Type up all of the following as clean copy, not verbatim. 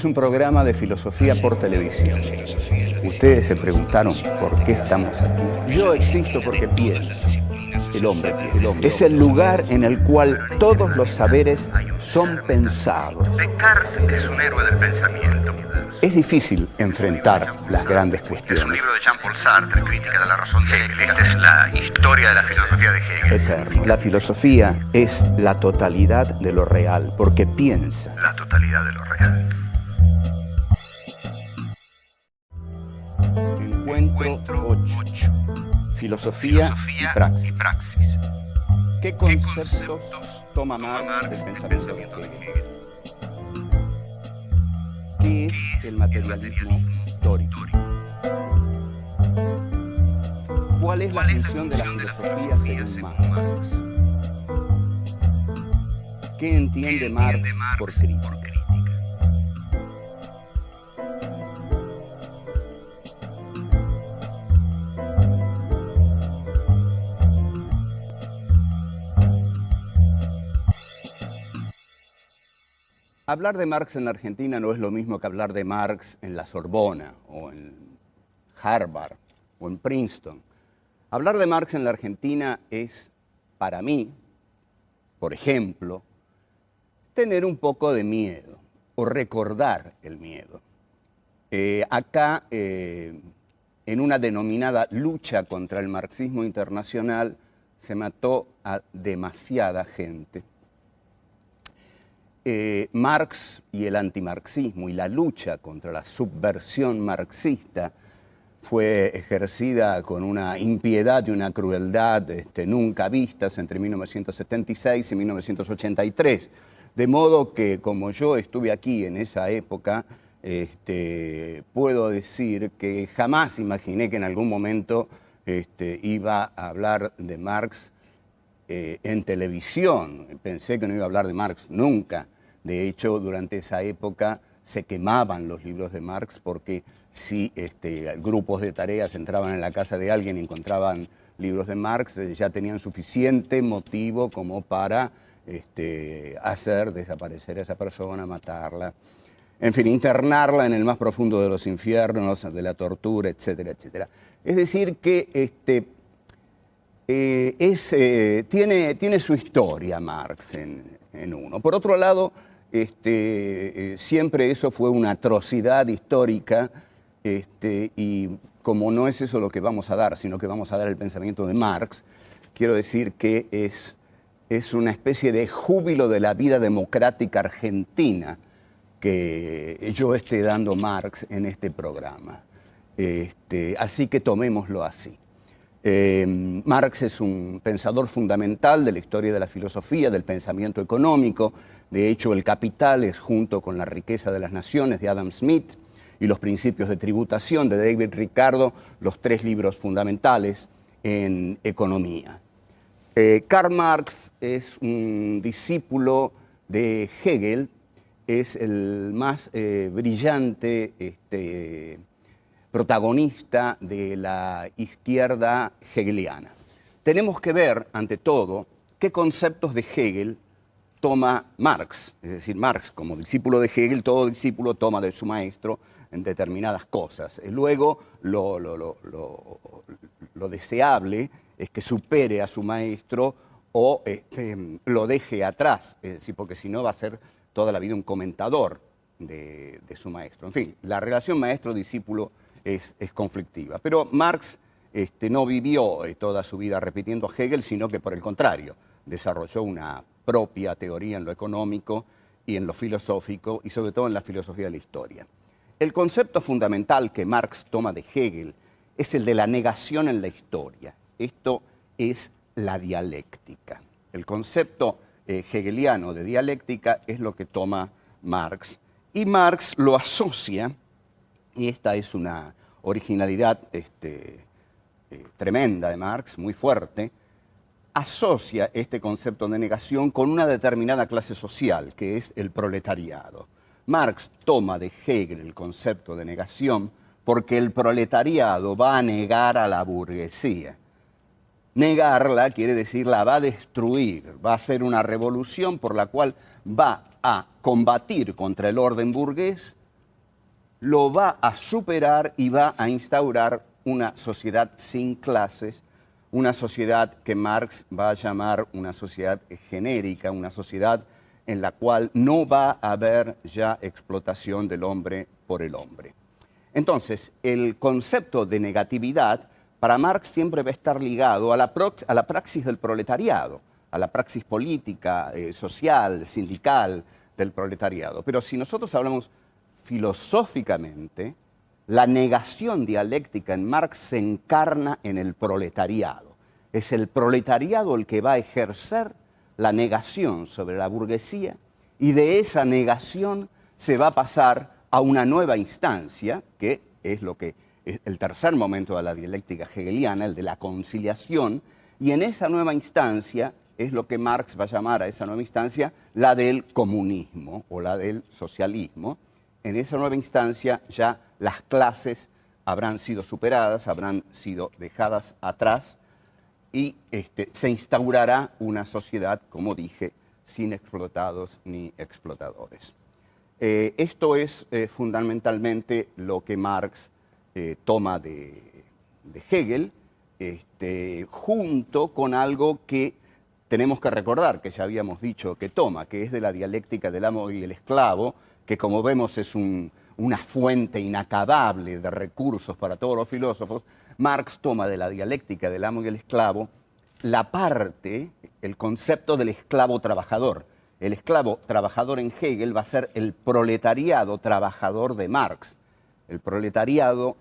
un programa de filosofía por televisión. Ustedes se preguntaron por qué estamos aquí. Yo existo porque pienso. El hombre piensa. Es el lugar en el cual todos los saberes son pensados. Descartes es un héroe del pensamiento. Es difícil enfrentar las grandes Es cuestiones. un libro de Jean-Paul Sartre, Crítica de la razón de Hegel. Esta es la historia de la filosofía de Hegel. Eterno. La filosofía es la totalidad de lo real, porque piensa. La totalidad de lo real. Encuentro 8. Filosofía y praxis. ¿Qué conceptos toma Marx del pensamiento de Hegel? ¿Qué es el materialismo histórico? ¿Cuál es la función de la filosofía según Marx? ¿Qué entiende Marx por crítica? Hablar de Marx en la Argentina no es lo mismo que hablar de Marx en la Sorbona, o en Harvard, o en Princeton. Hablar de Marx en la Argentina es, para mí, por ejemplo, tener un poco de miedo, o recordar el miedo. Acá, en una denominada lucha contra el marxismo internacional, se mató a demasiada gente. Marx y el antimarxismo y la lucha contra la subversión marxista fue ejercida con una impiedad y una crueldad nunca vistas entre 1976 y 1983. De modo que, como yo estuve aquí en esa época, puedo decir que jamás imaginé que en algún momento iba a hablar de Marx en televisión. Pensé que no iba a hablar de Marx nunca. De hecho, durante esa época se quemaban los libros de Marx porque si grupos de tareas entraban en la casa de alguien y encontraban libros de Marx, ya tenían suficiente motivo como para hacer desaparecer a esa persona, matarla, en fin, internarla en el más profundo de los infiernos, de la tortura, etcétera, etcétera. Es decir, que tiene su historia Marx en uno. Por otro lado, siempre eso fue una atrocidad histórica, y como no es eso lo que vamos a dar, sino que vamos a dar el pensamiento de Marx, quiero decir que es una especie de júbilo de la vida democrática argentina que yo esté dando Marx en este programa. Así que tomémoslo así. Marx es un pensador fundamental de la historia de la filosofía, del pensamiento económico. De hecho, El Capital es, junto con La riqueza de las naciones de Adam Smith y Los principios de tributación de David Ricardo, los 3 libros fundamentales en economía. Karl Marx es un discípulo de Hegel, es el más brillante protagonista de la izquierda hegeliana. Tenemos que ver, ante todo, qué conceptos de Hegel toma Marx. Es decir, Marx, como discípulo de Hegel, todo discípulo toma de su maestro en determinadas cosas. Luego, lo deseable es que supere a su maestro o lo deje atrás, es decir, porque si no va a ser toda la vida un comentador de su maestro. En fin, la relación maestro-discípulo es conflictiva. Pero Marx no vivió toda su vida repitiendo a Hegel, sino que por el contrario, desarrolló una propia teoría en lo económico y en lo filosófico, y sobre todo en la filosofía de la historia. El concepto fundamental que Marx toma de Hegel es el de la negación en la historia. Esto es la dialéctica. El concepto hegeliano de dialéctica es lo que toma Marx, y Marx lo asocia, y esta es una originalidad tremenda de Marx, muy fuerte, asocia este concepto de negación con una determinada clase social, que es el proletariado. Marx toma de Hegel el concepto de negación porque el proletariado va a negar a la burguesía. Negarla quiere decir la va a destruir, va a hacer una revolución por la cual va a combatir contra el orden burgués lo va a superar y va a instaurar una sociedad sin clases, una sociedad que Marx va a llamar una sociedad genérica, una sociedad en la cual no va a haber ya explotación del hombre por el hombre. Entonces, el concepto de negatividad para Marx siempre va a estar ligado a la praxis del proletariado, a la praxis política, social, sindical del proletariado. Pero si nosotros hablamos filosóficamente, la negación dialéctica en Marx se encarna en el proletariado. Es el proletariado el que va a ejercer la negación sobre la burguesía y de esa negación se va a pasar a una nueva instancia, que es lo que es el tercer momento de la dialéctica hegeliana, el de la conciliación, y en esa nueva instancia es lo que Marx va a llamar a esa nueva instancia la del comunismo o la del socialismo. En esa nueva instancia ya las clases habrán sido superadas, habrán sido dejadas atrás y se instaurará una sociedad, como dije, sin explotados ni explotadores. Esto es fundamentalmente lo que Marx toma de Hegel, junto con algo que tenemos que recordar, que ya habíamos dicho que toma, que es de la dialéctica del amo y el esclavo, que como vemos es una fuente inacabable de recursos para todos los filósofos. Marx toma de la dialéctica del amo y el esclavo la parte, el concepto del esclavo trabajador. El esclavo trabajador en Hegel va a ser el proletariado trabajador de Marx. El proletario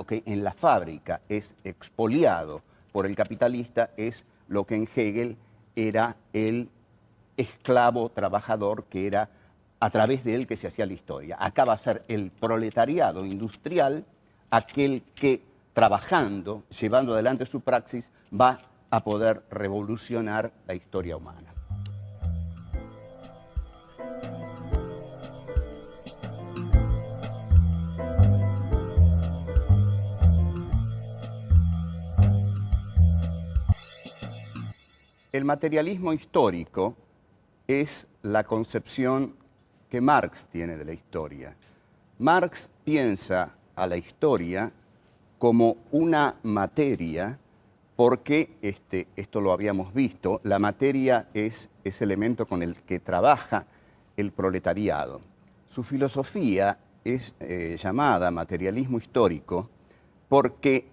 que en la fábrica es expoliado por el capitalista es lo que en Hegel era el esclavo trabajador, que era a través de él que se hacía la historia. Acá va a ser el proletariado industrial, aquel que trabajando, llevando adelante su praxis, va a poder revolucionar la historia humana. El materialismo histórico es la concepción que Marx tiene de la historia. Marx piensa a la historia como una materia porque, esto lo habíamos visto, la materia es ese elemento con el que trabaja el proletariado. Su filosofía es llamada materialismo histórico porque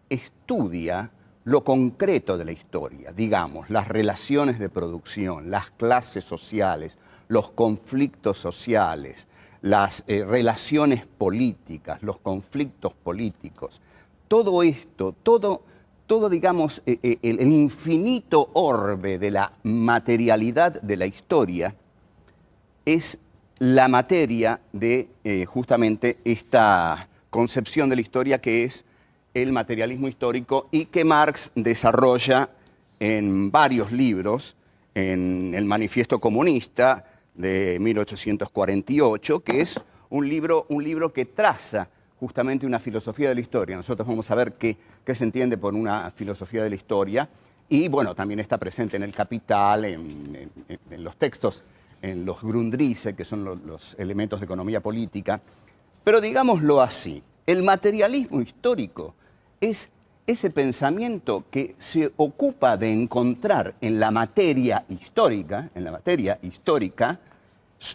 estudia lo concreto de la historia, digamos, las relaciones de producción, las clases sociales, los conflictos sociales, las relaciones políticas, los conflictos políticos. Todo esto, todo digamos, el infinito orbe de la materialidad de la historia es la materia de justamente esta concepción de la historia que es el materialismo histórico y que Marx desarrolla en varios libros, en el Manifiesto Comunista de 1848, que es un libro que traza justamente una filosofía de la historia. Nosotros vamos a ver qué se entiende por una filosofía de la historia y, bueno, también está presente en el Capital, en los textos, en los Grundrisse, que son los elementos de economía política. Pero digámoslo así, el materialismo histórico es ese pensamiento que se ocupa de encontrar en la materia histórica,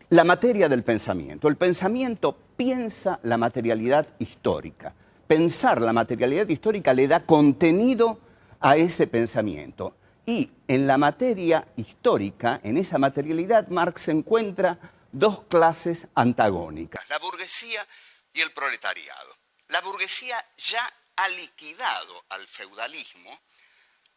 la materia del pensamiento. El pensamiento piensa la materialidad histórica. Pensar la materialidad histórica le da contenido a ese pensamiento. Y en la materia histórica, en esa materialidad, Marx encuentra dos clases antagónicas, la burguesía y el proletariado. La burguesía ya ha liquidado al feudalismo,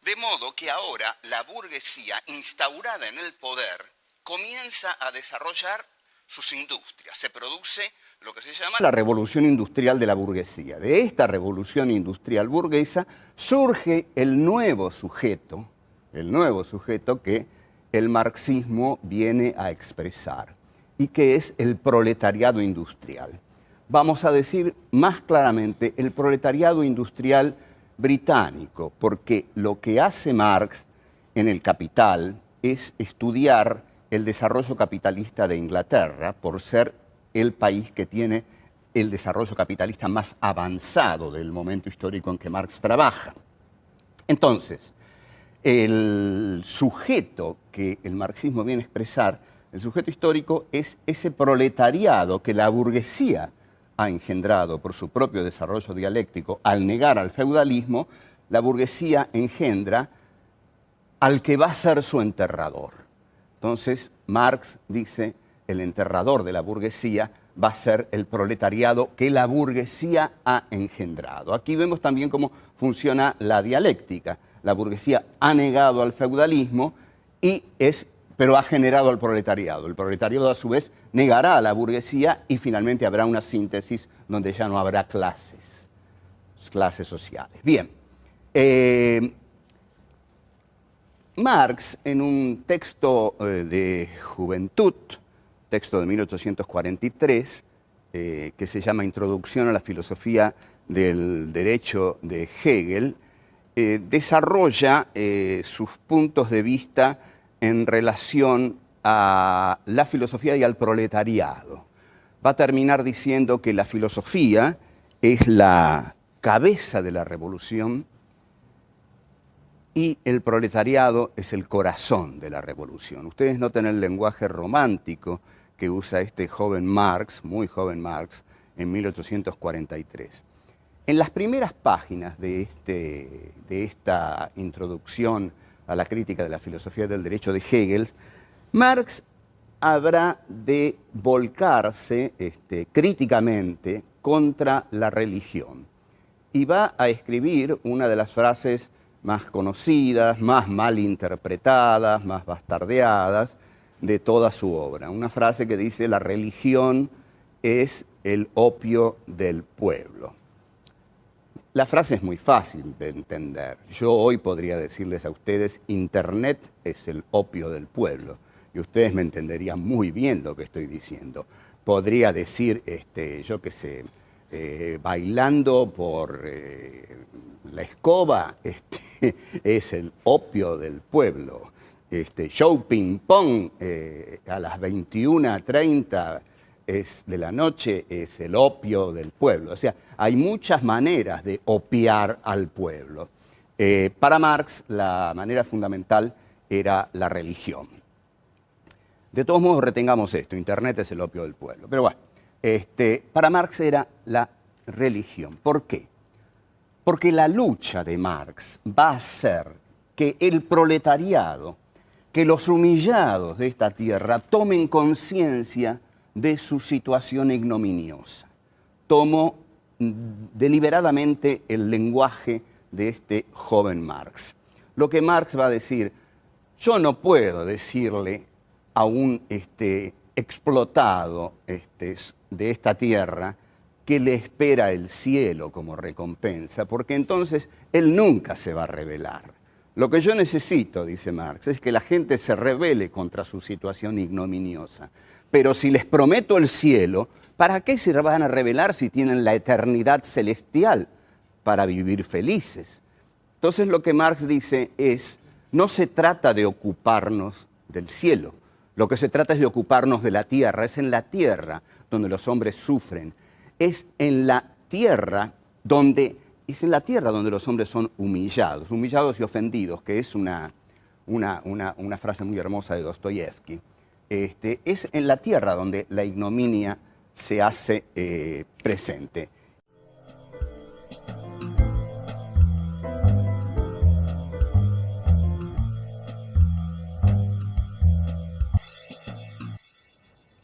de modo que ahora la burguesía, instaurada en el poder, comienza a desarrollar sus industrias. Se produce lo que se llama la revolución industrial de la burguesía. De esta revolución industrial burguesa surge el nuevo sujeto que el marxismo viene a expresar y que es el proletariado industrial. Vamos a decir más claramente el proletariado industrial británico, porque lo que hace Marx en el Capital es estudiar el desarrollo capitalista de Inglaterra por ser el país que tiene el desarrollo capitalista más avanzado del momento histórico en que Marx trabaja. Entonces, el sujeto que el marxismo viene a expresar, el sujeto histórico, es ese proletariado que la burguesía ha engendrado por su propio desarrollo dialéctico. Al negar al feudalismo, la burguesía engendra al que va a ser su enterrador. Entonces, Marx dice, el enterrador de la burguesía va a ser el proletariado que la burguesía ha engendrado. Aquí vemos también cómo funciona la dialéctica. La burguesía ha negado al feudalismo, pero ha generado al proletariado. El proletariado, a su vez, negará a la burguesía y finalmente habrá una síntesis donde ya no habrá clases sociales. Bien. Marx, en un texto de Juventud, texto de 1843, que se llama Introducción a la filosofía del derecho de Hegel, desarrolla sus puntos de vista en relación a la filosofía y al proletariado. Va a terminar diciendo que la filosofía es la cabeza de la revolución y el proletariado es el corazón de la revolución. Ustedes noten el lenguaje romántico que usa este joven Marx, muy joven Marx, en 1843. En las primeras páginas de esta introducción a la crítica de la filosofía del derecho de Hegel, Marx habrá de volcarse críticamente contra la religión y va a escribir una de las frases más conocidas, más mal interpretadas, más bastardeadas de toda su obra. Una frase que dice: la religión es el opio del pueblo. La frase es muy fácil de entender. Yo hoy podría decirles a ustedes: Internet es el opio del pueblo. Y ustedes me entenderían muy bien lo que estoy diciendo. Podría decir, yo qué sé, bailando por la escoba, es el opio del pueblo. Show ping pong a las 21:30 de la noche es el opio del pueblo. O sea, hay muchas maneras de opiar al pueblo. Para Marx, la manera fundamental era la religión. De todos modos, retengamos esto: Internet es el opio del pueblo. Pero bueno, para Marx era la religión. ¿Por qué? Porque la lucha de Marx va a hacer que el proletariado, que los humillados de esta tierra tomen conciencia de su situación ignominiosa. Tomo deliberadamente el lenguaje de este joven Marx. Lo que Marx va a decir: yo no puedo decirle a un explotado de esta tierra que le espera el cielo como recompensa, porque entonces él nunca se va a rebelar. Lo que yo necesito, dice Marx, es que la gente se rebele contra su situación ignominiosa. Pero si les prometo el cielo, ¿para qué se van a rebelar si tienen la eternidad celestial para vivir felices? Entonces lo que Marx dice es: no se trata de ocuparnos del cielo, lo que se trata es de ocuparnos de la tierra. Es en la tierra donde los hombres sufren. Es en la tierra donde los hombres son humillados y ofendidos, que es una frase muy hermosa de Dostoyevsky. Es en la tierra donde la ignominia se hace presente.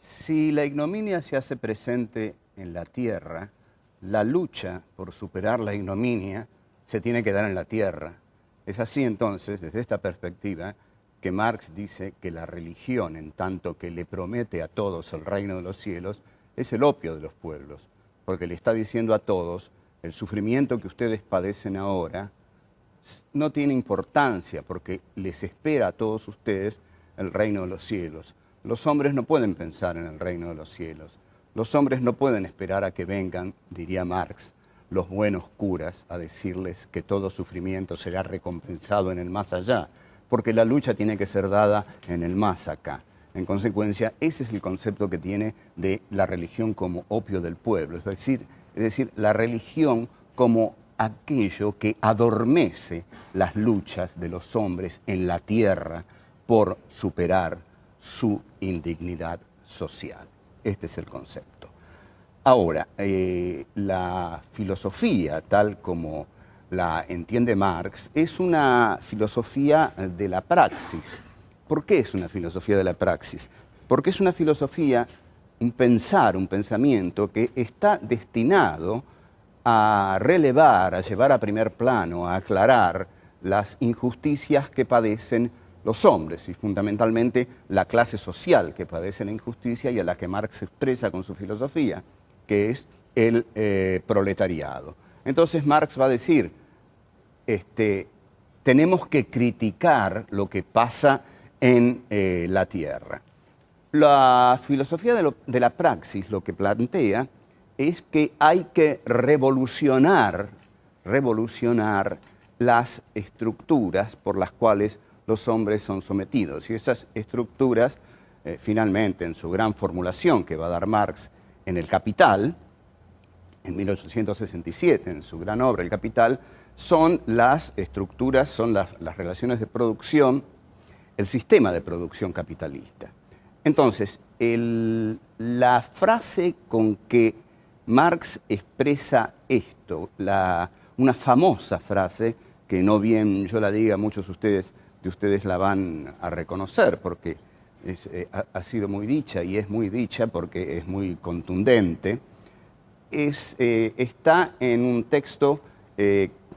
Si la ignominia se hace presente en la tierra, la lucha por superar la ignominia se tiene que dar en la tierra. Es así entonces, desde esta perspectiva, que Marx dice que la religión, en tanto que le promete a todos el reino de los cielos, es el opio de los pueblos, porque le está diciendo a todos: el sufrimiento que ustedes padecen ahora no tiene importancia, porque les espera a todos ustedes el reino de los cielos. Los hombres no pueden pensar en el reino de los cielos. Los hombres no pueden esperar a que vengan, diría Marx, los buenos curas a decirles que todo sufrimiento será recompensado en el más allá, porque la lucha tiene que ser dada en el más acá. En consecuencia, ese es el concepto que tiene de la religión como opio del pueblo, es decir, la religión como aquello que adormece las luchas de los hombres en la tierra por superar su indignidad social. Este es el concepto. Ahora, la filosofía, tal como la entiende Marx, es una filosofía de la praxis. ¿Por qué es una filosofía de la praxis? Porque es una filosofía, un pensamiento que está destinado a relevar, a llevar a primer plano, a aclarar las injusticias que padecen los hombres y fundamentalmente la clase social que padece la injusticia y a la que Marx expresa con su filosofía, que es el proletariado. Entonces Marx va a decir, tenemos que criticar lo que pasa en la tierra. La filosofía de la praxis lo que plantea es que hay que revolucionar las estructuras por las cuales los hombres son sometidos. Y esas estructuras, finalmente, en su gran formulación que va a dar Marx en El Capital, en 1867, en su gran obra El Capital, son las estructuras, son las relaciones de producción, el sistema de producción capitalista. Entonces, la frase con que Marx expresa esto, una famosa frase, que no bien yo la diga, muchos de ustedes la van a reconocer, porque ha sido muy dicha, y es muy dicha porque es muy contundente, está en un texto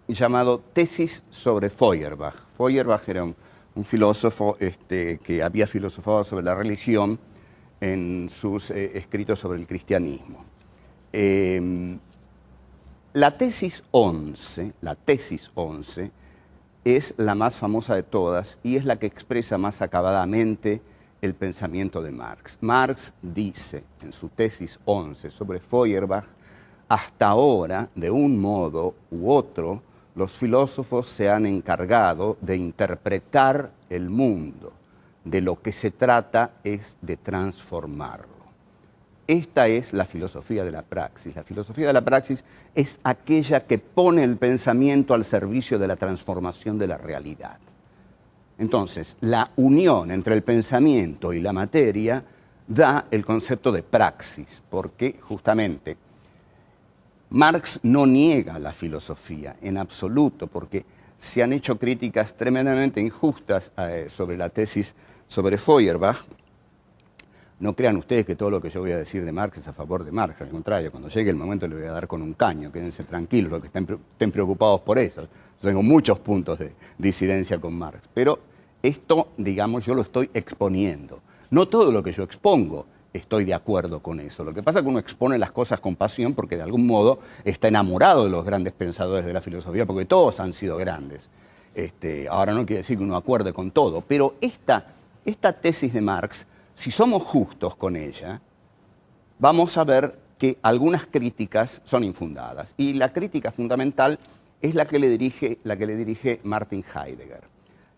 llamado Tesis sobre Feuerbach. Feuerbach era un filósofo que había filosofado sobre la religión en sus escritos sobre el cristianismo. La tesis 11 es la más famosa de todas y es la que expresa más acabadamente el pensamiento de Marx. Marx dice en su tesis 11 sobre Feuerbach, hasta ahora, de un modo u otro, los filósofos se han encargado de interpretar el mundo. De lo que se trata es de transformarlo. Esta es la filosofía de la praxis. La filosofía de la praxis es aquella que pone el pensamiento al servicio de la transformación de la realidad. Entonces, la unión entre el pensamiento y la materia da el concepto de praxis, porque justamente Marx no niega la filosofía en absoluto, porque se han hecho críticas tremendamente injustas sobre la tesis sobre Feuerbach. No crean ustedes que todo lo que yo voy a decir de Marx es a favor de Marx, al contrario, cuando llegue el momento le voy a dar con un caño, quédense tranquilos, los que estén preocupados por eso. Yo tengo muchos puntos de disidencia con Marx, pero esto, digamos, yo lo estoy exponiendo. No todo lo que yo expongo estoy de acuerdo con eso. Lo que pasa es que uno expone las cosas con pasión porque de algún modo está enamorado de los grandes pensadores de la filosofía, porque todos han sido grandes. Ahora no quiere decir que uno acuerde con todo, pero esta tesis de Marx, si somos justos con ella, vamos a ver que algunas críticas son infundadas. Y la crítica fundamental es la que le dirige Martin Heidegger.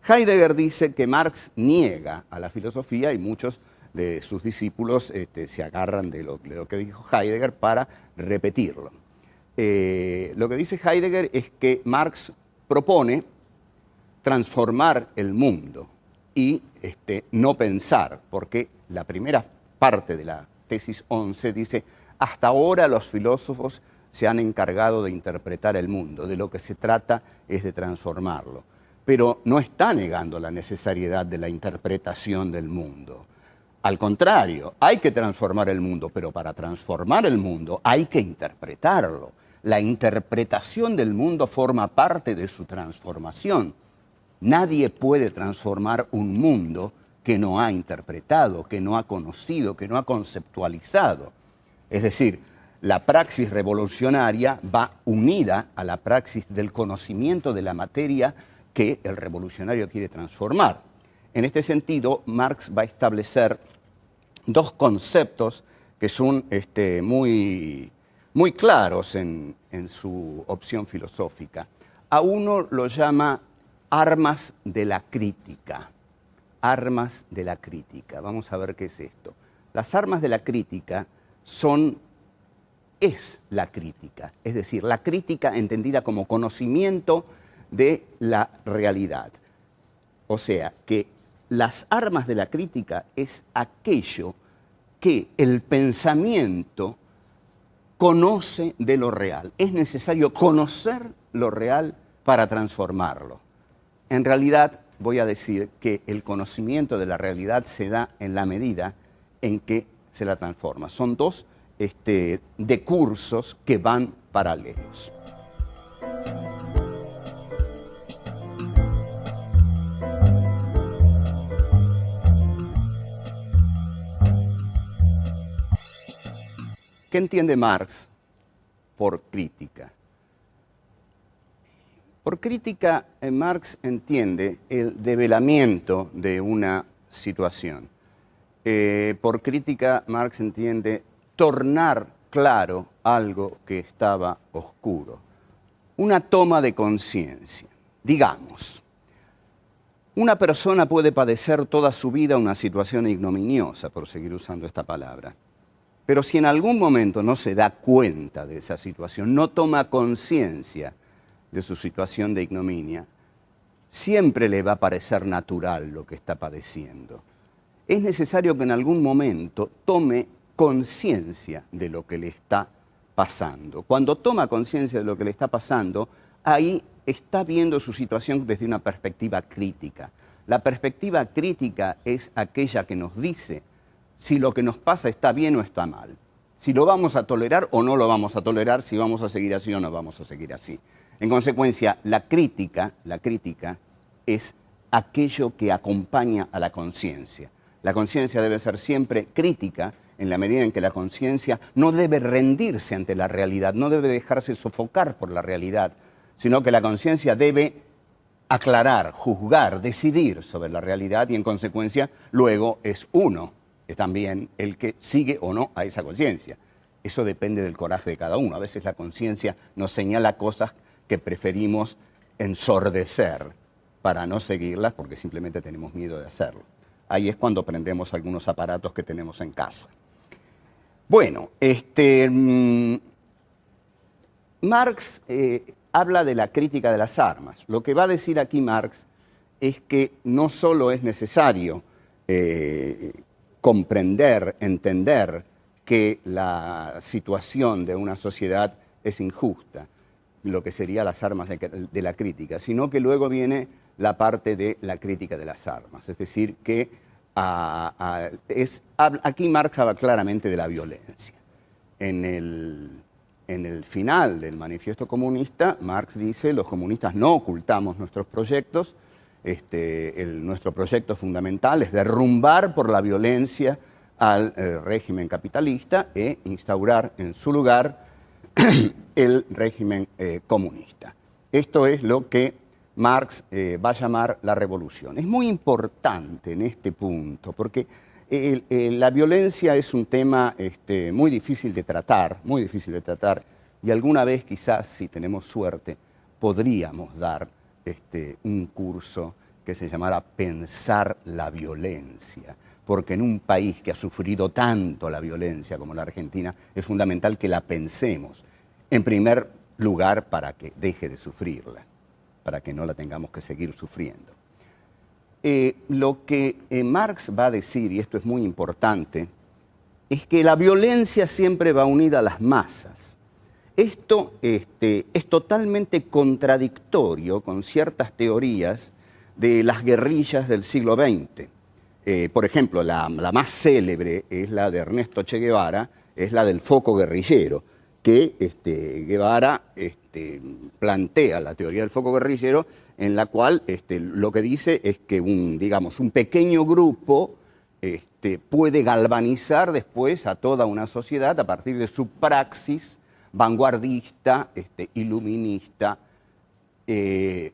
Heidegger dice que Marx niega a la filosofía y muchos de sus discípulos se agarran de lo que dijo Heidegger para repetirlo. Lo que dice Heidegger es que Marx propone transformar el mundo y no pensar, porque la primera parte de la tesis 11 dice, hasta ahora los filósofos se han encargado de interpretar el mundo, de lo que se trata es de transformarlo. Pero no está negando la necesariedad de la interpretación del mundo. Al contrario, hay que transformar el mundo, pero para transformar el mundo hay que interpretarlo. La interpretación del mundo forma parte de su transformación. Nadie puede transformar un mundo que no ha interpretado, que no ha conocido, que no ha conceptualizado. Es decir, la praxis revolucionaria va unida a la praxis del conocimiento de la materia que el revolucionario quiere transformar. En este sentido, Marx va a establecer dos conceptos que son muy claros en su opción filosófica. A uno lo llama armas de la crítica. armas de la crítica. Vamos a ver qué es esto. Las armas de la crítica es la crítica, es decir, la crítica entendida como conocimiento de la realidad. O sea, que las armas de la crítica es aquello que el pensamiento conoce de lo real. Es necesario conocer lo real para transformarlo. En realidad, voy a decir que el conocimiento de la realidad se da en la medida en que se la transforma. Son dos decursos que van paralelos. ¿Qué entiende Marx por crítica? Por crítica, Marx entiende el develamiento de una situación. Por crítica, Marx entiende tornar claro algo que estaba oscuro. Una toma de conciencia. Digamos, una persona puede padecer toda su vida una situación ignominiosa, por seguir usando esta palabra. Pero si en algún momento no se da cuenta de esa situación, no toma conciencia de su situación de ignominia, siempre le va a parecer natural lo que está padeciendo. Es necesario que en algún momento tome conciencia de lo que le está pasando. Cuando toma conciencia de lo que le está pasando, ahí está viendo su situación desde una perspectiva crítica. La perspectiva crítica es aquella que nos dice si lo que nos pasa está bien o está mal, si lo vamos a tolerar o no lo vamos a tolerar, si vamos a seguir así o no vamos a seguir así. En consecuencia, la crítica es aquello que acompaña a la conciencia. La conciencia debe ser siempre crítica en la medida en que la conciencia no debe rendirse ante la realidad, no debe dejarse sofocar por la realidad, sino que la conciencia debe aclarar, juzgar, decidir sobre la realidad y en consecuencia luego es uno también el que sigue o no a esa conciencia. Eso depende del coraje de cada uno. A veces la conciencia nos señala cosas que preferimos ensordecer para no seguirlas porque simplemente tenemos miedo de hacerlo. Ahí es cuando prendemos algunos aparatos que tenemos en casa. Bueno, Marx habla de la crítica de las armas. Lo que va a decir aquí Marx es que no solo es necesario comprender, entender que la situación de una sociedad es injusta, lo que serían las armas de la crítica, sino que luego viene la parte de la crítica de las armas. Es decir, que aquí Marx habla claramente de la violencia. En el final del Manifiesto Comunista, Marx dice, los comunistas no ocultamos nuestros proyectos, nuestro proyecto fundamental es derrumbar por la violencia al régimen capitalista e instaurar en su lugar el régimen comunista. Esto es lo que Marx va a llamar la revolución. Es muy importante en este punto porque la violencia es un tema muy difícil de tratar, y alguna vez quizás, si tenemos suerte, podríamos dar un curso que se llamara Pensar la violencia, porque en un país que ha sufrido tanto la violencia como la Argentina, es fundamental que la pensemos, en primer lugar para que deje de sufrirla, para que no la tengamos que seguir sufriendo. Lo que Marx va a decir, y esto es muy importante, es que la violencia siempre va unida a las masas. Esto es totalmente contradictorio con ciertas teorías de las guerrillas del siglo XX. Por ejemplo, la más célebre es la de Ernesto Che Guevara, es la del foco guerrillero, que Guevara plantea la teoría del foco guerrillero, en la cual lo que dice es que un pequeño grupo puede galvanizar después a toda una sociedad a partir de su praxis vanguardista, iluminista,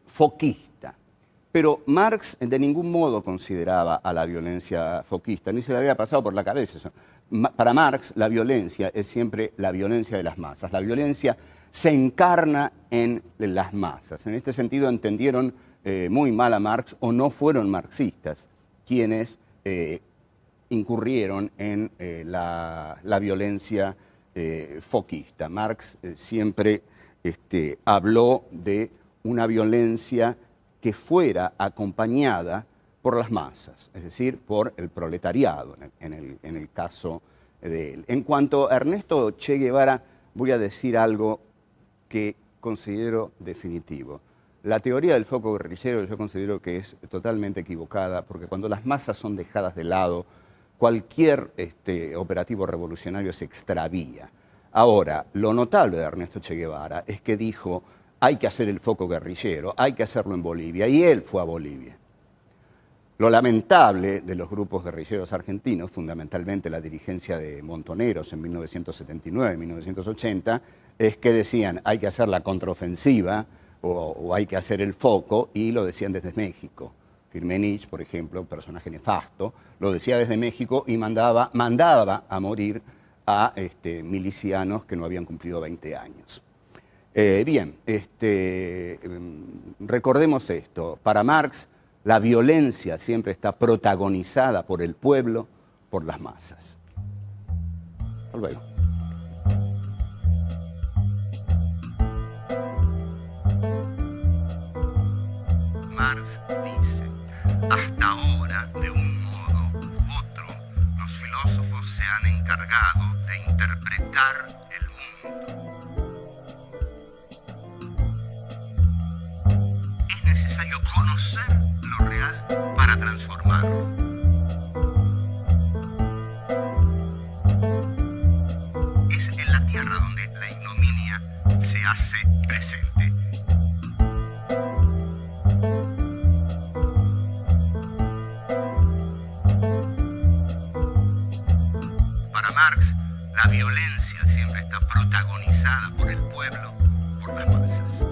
foquista. Pero Marx de ningún modo consideraba a la violencia foquista, ni se le había pasado por la cabeza eso. Para Marx la violencia es siempre la violencia de las masas. La violencia se encarna en las masas. En este sentido entendieron muy mal a Marx o no fueron marxistas quienes incurrieron en la violencia foquista. Marx siempre habló de una violencia que fuera acompañada por las masas, es decir, por el proletariado, en el caso de él. En cuanto a Ernesto Che Guevara, voy a decir algo que considero definitivo. La teoría del foco guerrillero yo considero que es totalmente equivocada, porque cuando las masas son dejadas de lado, cualquier operativo revolucionario se extravía. Ahora, lo notable de Ernesto Che Guevara es que dijo, hay que hacer el foco guerrillero, hay que hacerlo en Bolivia, y él fue a Bolivia. Lo lamentable de los grupos guerrilleros argentinos, fundamentalmente la dirigencia de Montoneros en 1979, 1980, es que decían hay que hacer la contraofensiva o hay que hacer el foco, y lo decían desde México. Firmenich, por ejemplo, personaje nefasto, lo decía desde México y mandaba a morir a milicianos que no habían cumplido 20 años. Bien, recordemos esto. Para Marx, la violencia siempre está protagonizada por el pueblo, por las masas. Hasta luego. Marx dice, hasta ahora, de un modo u otro, los filósofos se han encargado de interpretar el mundo. Es necesario conocer lo real para transformarlo. Es en la tierra donde la ignominia se hace presente. Para Marx, la violencia siempre está protagonizada por el pueblo, por las masas.